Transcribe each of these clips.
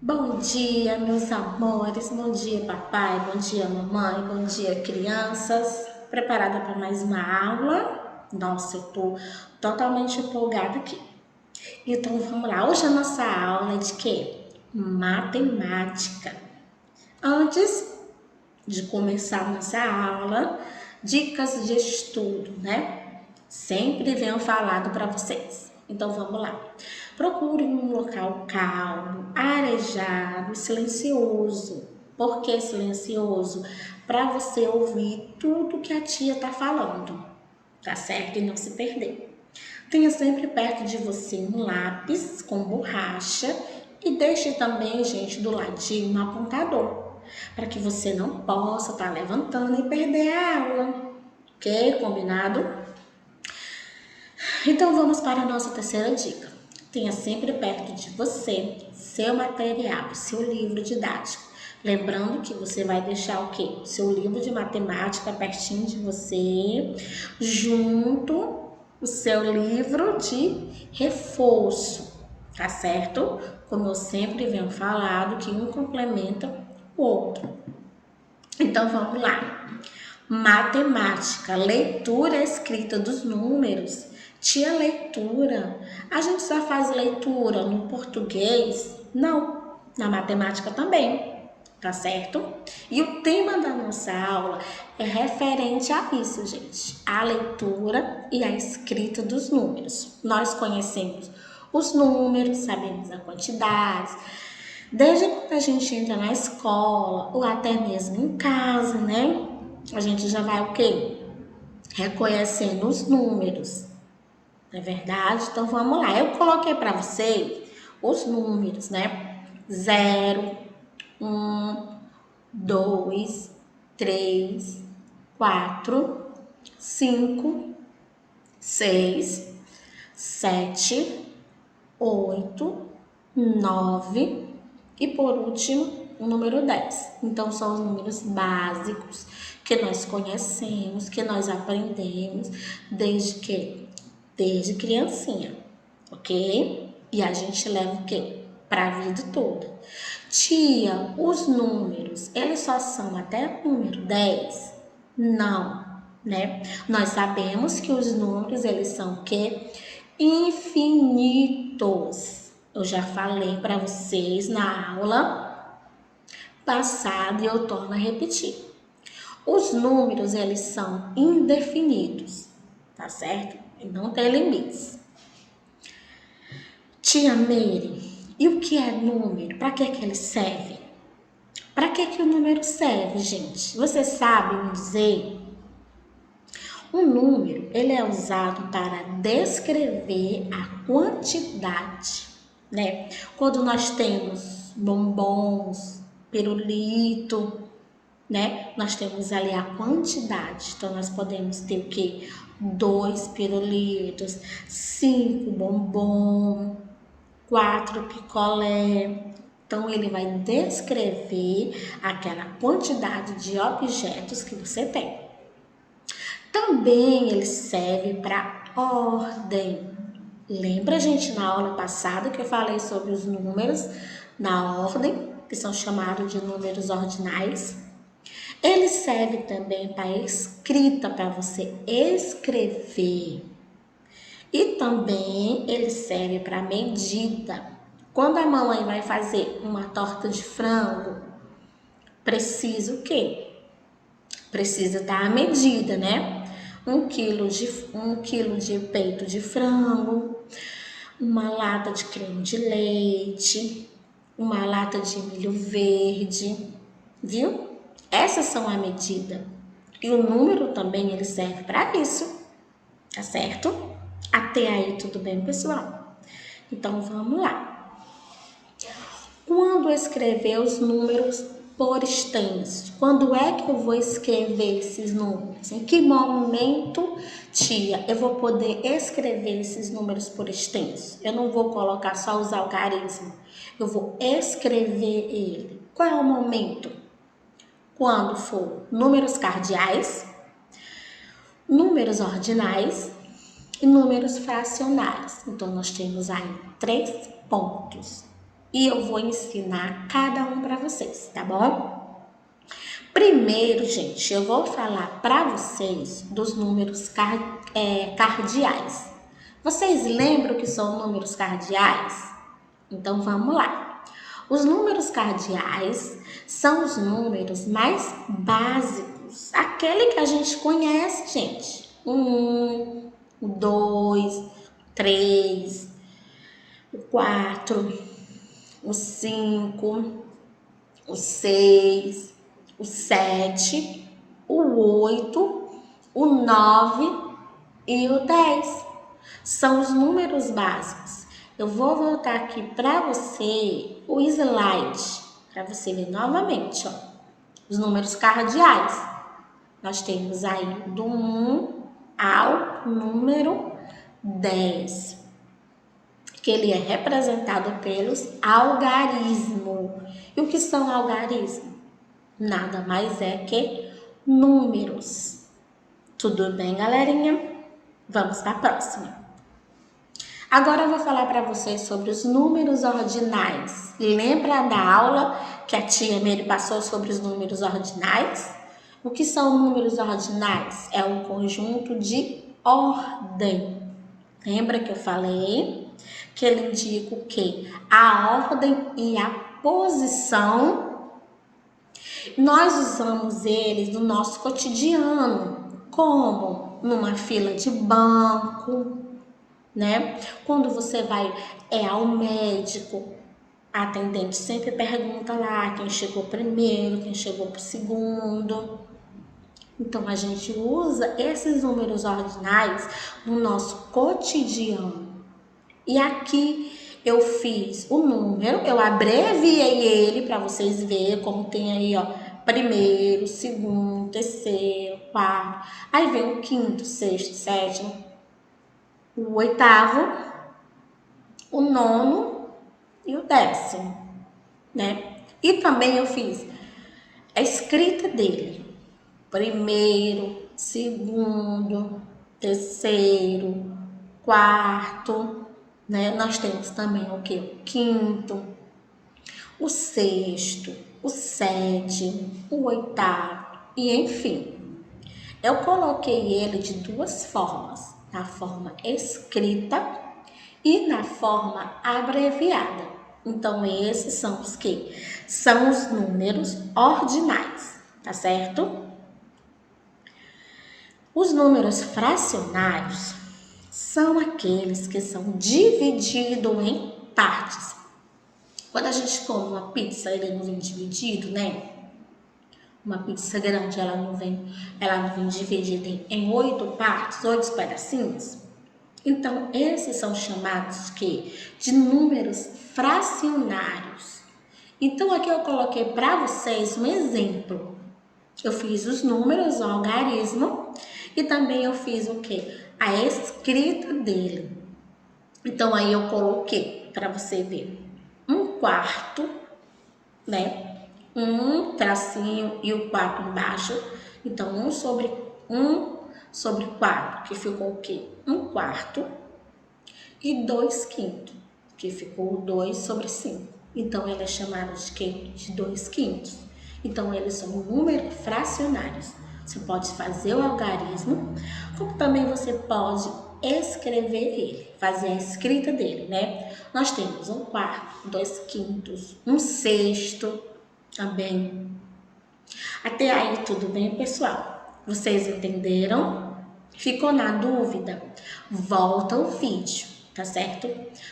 Bom dia, meus amores. Bom dia, papai. Bom dia, mamãe. Bom dia, crianças. Preparada para mais uma aula? Nossa, eu tô totalmente empolgada aqui. Então, vamos lá. Hoje a nossa aula é de quê? Matemática. Antes de começar nossa aula, dicas de estudo, né? Sempre venho falado para vocês. Então vamos lá. Procure um local calmo, arejado, silencioso. Por que silencioso? Para você ouvir tudo que a tia tá falando, tá certo? E não se perder. Tenha sempre perto de você um lápis com borracha e deixe também, gente, do ladinho um apontador, para que você não possa estar levantando e perder a aula. Ok? Combinado? Então vamos para a nossa terceira dica. Tenha sempre perto de você seu material, seu livro didático. Lembrando que você vai deixar o quê? Seu livro de matemática pertinho de você, junto o seu livro de reforço, tá certo? Como eu sempre venho falado, que um complementa o outro. Então vamos lá. Matemática, leitura e escrita dos números. Tia, leitura. A gente só faz leitura no português? Não, na matemática também, tá certo? E o tema da nossa aula é referente a isso, gente. A leitura e a escrita dos números. Nós conhecemos os números, sabemos a quantidade. Desde quando a gente entra na escola ou até mesmo em casa, né? A gente já vai o quê? Reconhecendo os números, não é verdade? Então vamos lá, eu coloquei para vocês os números, né? 0, 1, 2, 3, 4, 5, 6, 7, 8, 9 e por último o número 10. Então são os números básicos que nós conhecemos, que nós aprendemos desde criancinha, ok? E a gente leva o quê? Para a vida toda. Tia, os números, eles só são até o número 10? Não, né? Nós sabemos que os números, eles são o quê? Infinitos. Eu já falei para vocês na aula passada e eu torno a repetir. Os números, eles são indefinidos, tá certo? E não tem limites. Tia Meire, e o que é número? Para que ele serve? Para que o número serve, gente? Você sabe me dizer? O número, ele é usado para descrever a quantidade, né? Quando nós temos bombons, pirulito, né? Nós temos ali a quantidade. Então, nós podemos ter o quê? 2 pirulitos, 5 bombom, 4 picolé. Então, ele vai descrever aquela quantidade de objetos que você tem. Também ele serve para ordem. Lembra, gente, na aula passada que eu falei sobre os números na ordem, que são chamados de números ordinais? Ele serve também para escrita, para você escrever. E também ele serve para medida. Quando a mamãe vai fazer uma torta de frango, precisa o quê? Precisa dar a medida, né? 1 quilo de peito de frango, uma lata de creme de leite, uma lata de milho verde, viu? Essas são a medida. E o número também ele serve para isso, tá certo? Até aí tudo bem, pessoal? Então vamos lá. Quando escrever os números por extenso? Quando é que eu vou escrever esses números? Em que momento, tia, eu vou poder escrever esses números por extenso? Eu não vou colocar só os algarismos. Eu vou escrever ele. Qual é o momento? Quando for números cardeais, números ordinais e números fracionários. Então, nós temos aí 3 pontos. e eu vou ensinar cada um para vocês, tá bom? Primeiro, gente, eu vou falar para vocês dos números cardeais. Vocês lembram que são números cardeais? Então vamos lá. Os números cardeais são os números mais básicos, aquele que a gente conhece, gente. 1, 2, 3, 4, o 5, o 6, o 7, o 8, o 9 e o 10. São os números básicos. Eu vou voltar aqui para você o slide, para você ver novamente, ó, os números cardeais. Nós temos aí do 1 ao número 10, que ele é representado pelos algarismos. E o que são algarismos? Nada mais é que números. Tudo bem, galerinha? Vamos para a próxima. Agora eu vou falar para vocês sobre os números ordinais. Lembra da aula que a tia Mary passou sobre os números ordinais? O que são números ordinais? É um conjunto de ordem. Lembra que eu falei que ele indica o quê? A ordem e a posição. Nós usamos eles no nosso cotidiano, como numa fila de banco, né? Quando você vai ao médico, a atendente sempre pergunta lá quem chegou primeiro, quem chegou por segundo. Então, a gente usa esses números ordinais no nosso cotidiano. E aqui eu fiz o número, eu abreviei ele para vocês verem como tem aí, ó, primeiro, segundo, terceiro, quarto. Aí vem o quinto, sexto, sétimo, o oitavo, o nono e o décimo, né? E também eu fiz a escrita dele. Primeiro, segundo, terceiro, quarto, né? Nós temos também o que? O quinto, o sexto, o sétimo, o oitavo e enfim. Eu coloquei ele de duas formas, na forma escrita e na forma abreviada. Então, esses são os que? São os números ordinais, tá certo? Os números fracionários são aqueles que são divididos em partes. Quando a gente come uma pizza, ele não vem dividido, né? Uma pizza grande, ela não vem dividida em 8 partes, 8 pedacinhos. Então, esses são chamados de números fracionários. Então, aqui eu coloquei para vocês um exemplo. Eu fiz os números, o algarismo, e também eu fiz o quê? A escrita dele. Então, aí eu coloquei, para você ver, 1/4, né? Um tracinho e o 4 embaixo. Então, 1/4, que ficou o quê? 1/4. E 2/5, que ficou 2/5. Então, ele é chamado de quê? De 2/5. Então, eles são números fracionários. Você pode fazer o algarismo, como também você pode escrever ele, fazer a escrita dele, né? Nós temos 1/4, 2/5, 1/6 também. Até aí, tudo bem, pessoal? Vocês entenderam? Ficou na dúvida? Volta o vídeo, tá certo?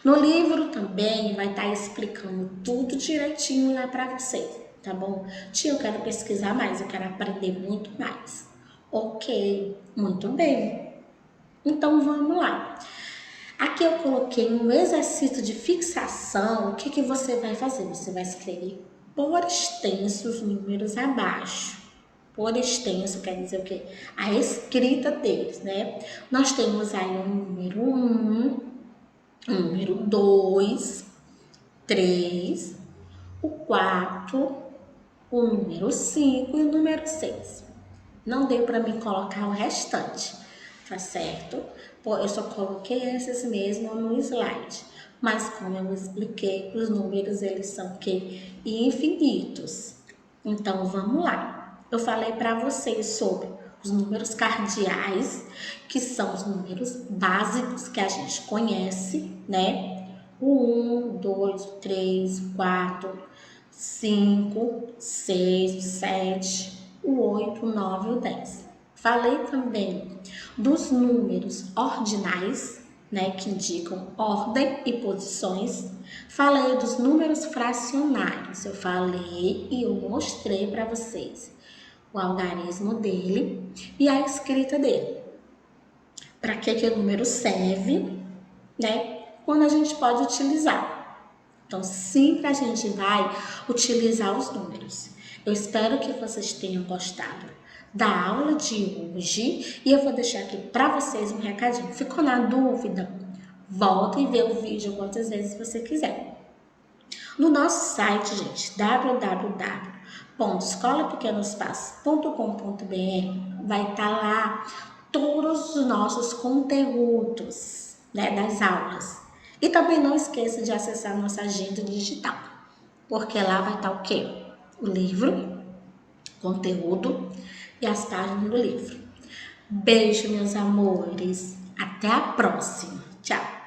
No livro também vai estar explicando tudo direitinho lá para vocês, tá bom? Tia, eu quero pesquisar mais, eu quero aprender muito mais. Ok, muito bem. Então, vamos lá. Aqui eu coloquei um exercício de fixação. O que você vai fazer? Você vai escrever por extenso os números abaixo. Por extenso quer dizer o quê? A escrita deles, né? Nós temos aí o número 1, o número 2, 3, o 4, o número 5 e o número 6. Não deu para mim colocar o restante. tá certo? Pô, eu só coloquei esses mesmo no slide. Mas como eu expliquei, os números eles são que infinitos. Então vamos lá. Eu falei para vocês sobre os números cardeais, que são os números básicos que a gente conhece, né? O 1, 2, 3, 4, 5, 6, 7, o 8, o 9 e o 10. Falei também dos números ordinais, né, que indicam ordem e posições. Falei dos números fracionários, eu falei e eu mostrei para vocês o algarismo dele e a escrita dele. Para que o número serve, né? Quando a gente pode utilizar. Então, sempre a gente vai utilizar os números. Eu espero que vocês tenham gostado da aula de hoje e eu vou deixar aqui para vocês um recadinho. Ficou na dúvida? Volta e vê o vídeo quantas vezes você quiser. No nosso site, gente, www.escolapequenospassos.com.br, vai estar lá todos os nossos conteúdos, né, das aulas. E também não esqueça de acessar nossa agenda digital, porque lá vai estar o quê? O livro, conteúdo e as páginas do livro. Beijo, meus amores. Até a próxima. Tchau.